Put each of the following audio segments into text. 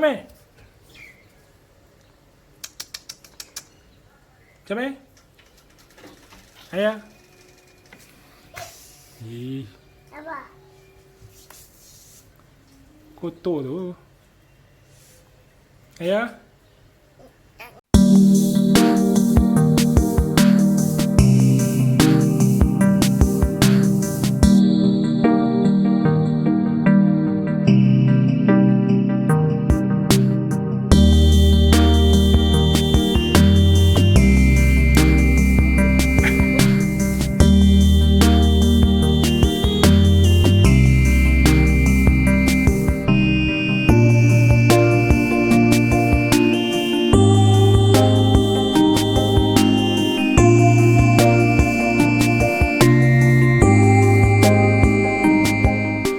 Mẹ Cha mẹ Ayah Ih, Apa? kotor tu Ayah.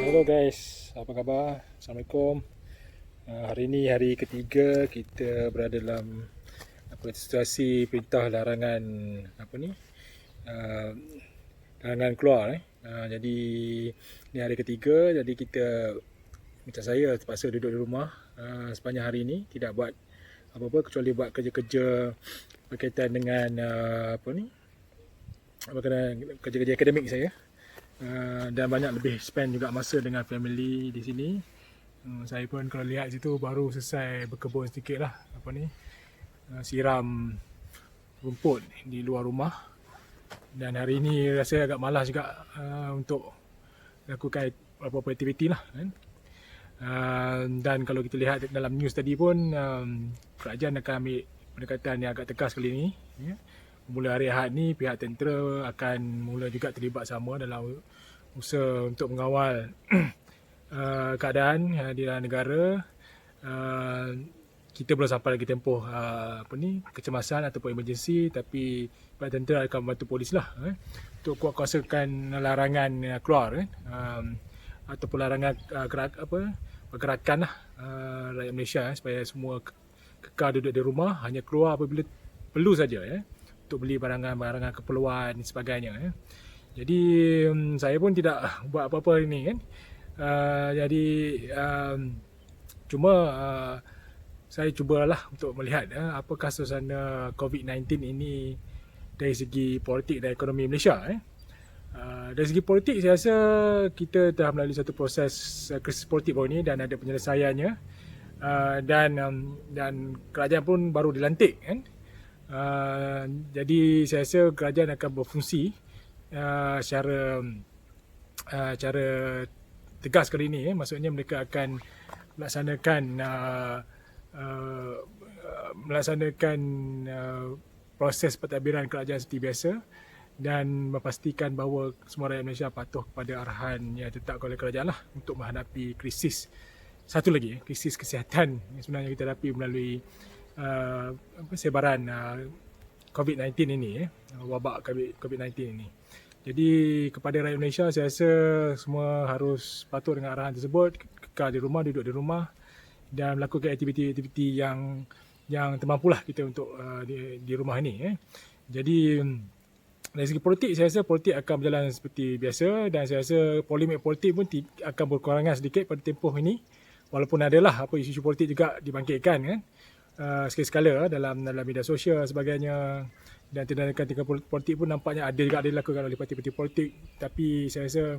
Hello guys, apa khabar? Assalamualaikum. Hari ini hari ketiga kita berada dalam situasi perintah larangan uh, larangan keluar. Jadi ni hari ketiga, jadi macam saya terpaksa duduk di rumah sepanjang hari ini, tidak buat apa-apa kecuali buat kerja-kerja berkaitan dengan kerja-kerja akademik saya. Dan banyak lebih spend juga masa dengan family di sini. Saya pun kalau lihat situ baru selesai berkebun sedikit lah, siram rumput di luar rumah. Dan hari ini rasa agak malas juga untuk lakukan apa-apa aktiviti lah kan. Dan kalau kita lihat dalam news tadi pun, kerajaan akan ambil pendekatan yang agak tegas kali ini, ya. Mula hari Ahad ni pihak tentera akan mula juga terlibat sama dalam usaha untuk mengawal keadaan di dalam negara. Kita belum sampai lagi tempoh kecemasan ataupun emergency, tapi pihak tentera akan membantu polis lah untuk kuatkuasakan larangan keluar ataupun larangan pergerakan lah rakyat Malaysia supaya semua kekal duduk di rumah, hanya keluar apabila perlu saja untuk beli barangan-barangan keperluan dan sebagainya. Jadi saya pun tidak buat apa-apa ini kan. Cuma saya cubalah untuk melihat apakah suasana COVID-19 ini dari segi politik dan ekonomi Malaysia. Dari segi politik saya rasa kita telah melalui satu proses krisis politik baru ini dan ada penyelesaiannya. Dan kerajaan pun baru dilantik kan. Jadi saya rasa kerajaan akan berfungsi secara tegas kali ini. Maksudnya mereka akan melaksanakan proses pentadbiran kerajaan seperti biasa dan memastikan bahawa semua rakyat Malaysia patuh kepada arahan yang ditetapkan oleh kerajaan lah untuk menghadapi krisis. Satu lagi, krisis kesihatan yang sebenarnya kita hadapi melalui sebaran COVID-19 ini, wabak COVID-19 ini. Jadi kepada rakyat Malaysia, saya rasa semua harus patuh dengan arahan tersebut, kekal di rumah, duduk di rumah dan melakukan aktiviti-aktiviti yang termampulah kita untuk di rumah ini. Jadi dari segi politik, saya rasa politik akan berjalan seperti biasa dan saya rasa polemik politik pun akan berkurangan sedikit pada tempoh ini, walaupun adalah isu-isu politik juga dibangkitkan kan. Sekali-sekala dalam media sosial sebagainya, dan tindakan politik pun nampaknya ada juga dilakukan oleh parti-parti politik. Tapi saya rasa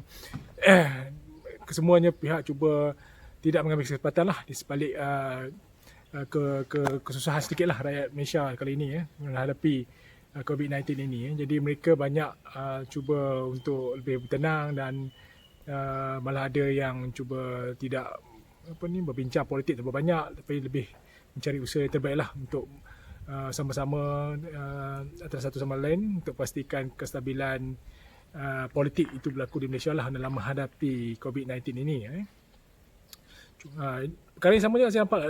kesemuanya pihak cuba tidak mengambil kesempatan lah di sebalik kesusahan sedikit lah rakyat Malaysia kali ini menghadapi COVID-19 ini. Jadi mereka banyak cuba untuk lebih bertenang dan malah ada yang cuba tidak berbincang politik terlalu banyak, tapi lebih mencari usaha yang terbaik lah untuk sama-sama antara satu sama lain untuk pastikan kestabilan politik itu berlaku di Malaysia lah dalam menghadapi COVID-19 ini. Perkara yang sama juga saya nampak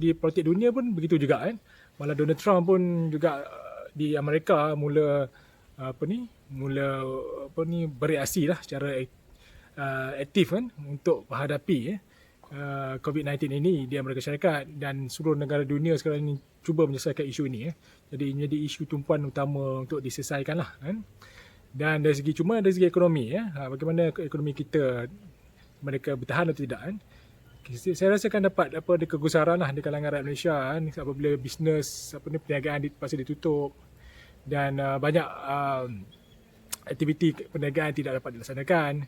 di politik dunia pun begitu juga kan. Malah Donald Trump pun juga di Amerika mula bereaksi lah secara aktif kan untuk menghadapi COVID-19 ini di Amerika Syarikat, dan seluruh negara dunia sekarang ini cuba menyelesaikan isu ini. Jadi menjadi isu tumpuan utama untuk diselesaikan lah kan. Dan dari segi ekonomi, bagaimana ekonomi kita, mereka bertahan atau tidak kan. Saya rasa akan dapat ada kegusaran lah di kalangan rakyat Malaysia kan, apabila bisnes perniagaan pasal ditutup dan banyak aktiviti perniagaan tidak dapat dilaksanakan.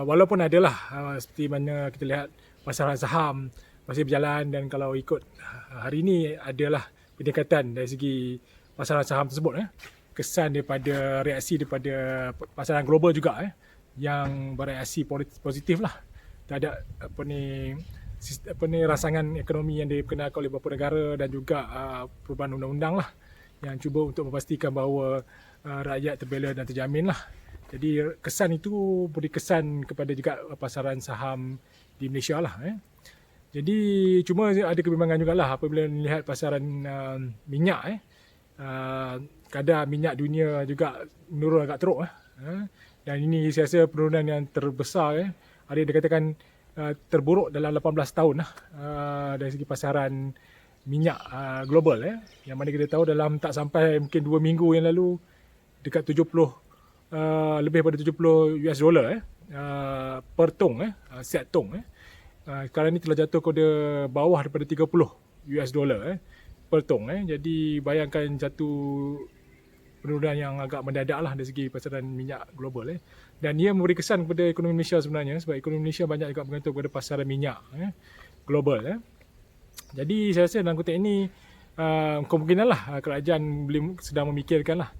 Walaupun adalah seperti mana kita lihat pasaran saham masih berjalan, dan kalau ikut hari ini adalah peningkatan dari segi pasaran saham tersebut. Kesan daripada reaksi daripada pasaran global juga yang bereaksi positif lah terhadap rangsangan ekonomi yang diperkenalkan oleh beberapa negara, dan juga perubahan undang-undang lah yang cuba untuk memastikan bahawa rakyat terbela dan terjamin lah. Jadi kesan itu beri kesan kepada juga pasaran saham di Malaysia lah. Jadi cuma ada kebimbangan jugalah apabila melihat pasaran minyak. Kadar minyak dunia juga menurun agak teruk. Dan ini saya rasa penurunan yang terbesar. Ada yang dikatakan terburuk dalam 18 tahun dari segi pasaran minyak global. Yang mana kita tahu dalam tak sampai mungkin 2 minggu yang lalu dekat 70 lebih pada 70 US dollar per tong, set tong. Sekarang ni telah jatuh kepada bawah daripada 30 US dollar per tong. Jadi bayangkan jatuh penurunan yang agak mendadak lah dari segi pasaran minyak global. Dan ia memberi kesan kepada ekonomi Malaysia sebenarnya, sebab ekonomi Malaysia banyak juga bergantung kepada pasaran minyak global. Jadi saya rasa dalam konteks ini kemungkinanlah kerajaan sedang memikirkan lah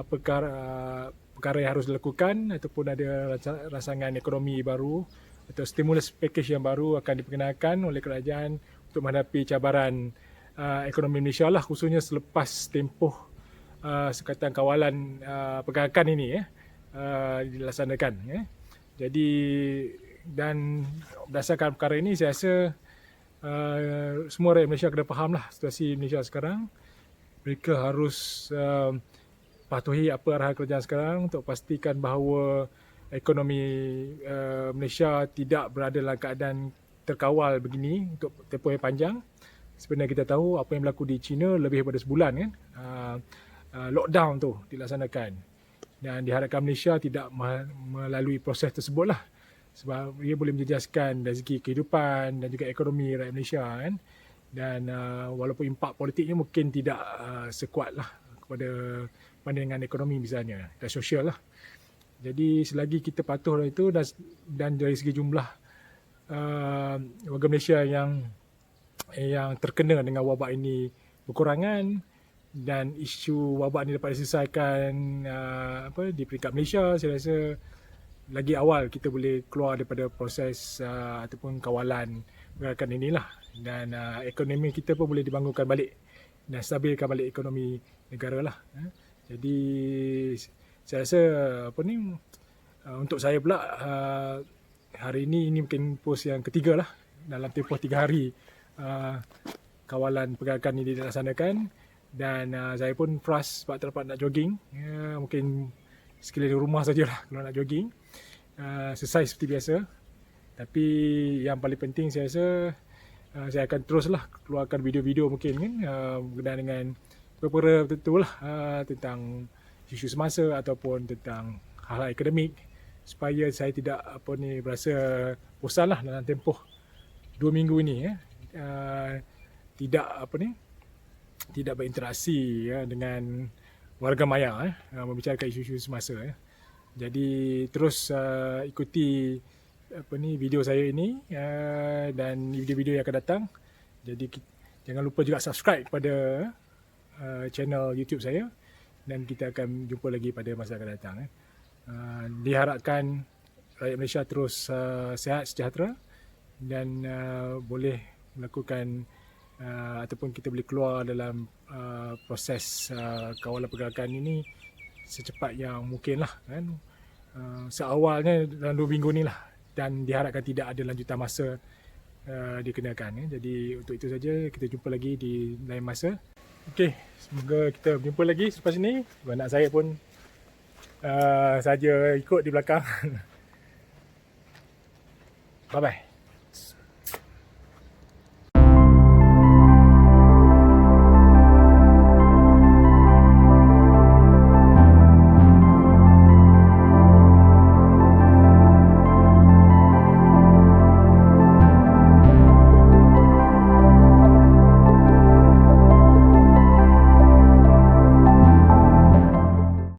perkara yang harus dilakukan, ataupun ada rancangan ekonomi baru atau stimulus package yang baru akan diperkenalkan oleh kerajaan untuk menghadapi cabaran ekonomi Malaysia lah, khususnya selepas tempoh sekatan kawalan pergerakan ini dilaksanakan. Jadi dan berdasarkan perkara ini saya rasa semua rakyat Malaysia kena faham lah situasi Malaysia sekarang. Mereka harus patuhi apa arahan kerajaan sekarang untuk pastikan bahawa ekonomi Malaysia tidak berada dalam keadaan terkawal begini untuk tempoh yang panjang. Sebenarnya kita tahu apa yang berlaku di China lebih daripada sebulan kan. Lockdown tu dilaksanakan, dan diharapkan Malaysia tidak melalui proses tersebut lah, sebab ia boleh menjejaskan dari segi kehidupan dan juga ekonomi rakyat Malaysia kan. Dan walaupun impak politiknya mungkin tidak sekuat lah kepada pandangan ekonomi misalnya dan sosial lah. Jadi selagi kita patuh itu, dan dari segi jumlah warga Malaysia yang terkena dengan wabak ini berkurangan, dan isu wabak ini dapat diselesaikan di peringkat Malaysia, saya rasa lagi awal kita boleh keluar daripada proses ataupun kawalan pergerakan inilah, dan ekonomi kita pun boleh dibangunkan balik dan stabilkan balik ekonomi negara lah. Jadi saya rasa untuk saya pula hari ini mungkin post yang ketiga lah dalam tempoh 3 hari kawalan pergerakan ini dilaksanakan. Dan saya pun frust sebab tak dapat nak jogging. Mungkin sekeliling rumah sajalah kalau nak jogging. Exercise seperti biasa. Tapi yang paling penting saya rasa saya akan teruslah keluarkan video-video mungkin kan berkenaan dengan perkara tertentu lah tentang isu semasa ataupun tentang hal-hal akademik, supaya saya tidak berasa bosan lah dalam tempoh 2 minggu ini tidak berinteraksi dengan warga maya membicarakan isu-isu semasa. Jadi terus ikuti video saya ini dan video-video yang akan datang. Jadi jangan lupa juga subscribe pada channel YouTube saya, dan kita akan jumpa lagi pada masa akan datang. Diharapkan rakyat Malaysia terus sihat sejahtera dan boleh melakukan ataupun kita boleh keluar dalam proses kawalan pergerakan ini secepat yang mungkin lah kan. Seawalnya dalam 2 minggu ni lah, dan diharapkan tidak ada lanjutan masa dikenakan. Jadi untuk itu saja, kita jumpa lagi di lain masa. Okey, semoga kita berjumpa lagi selepas ini. Anak saya pun saja ikut di belakang. Bye bye.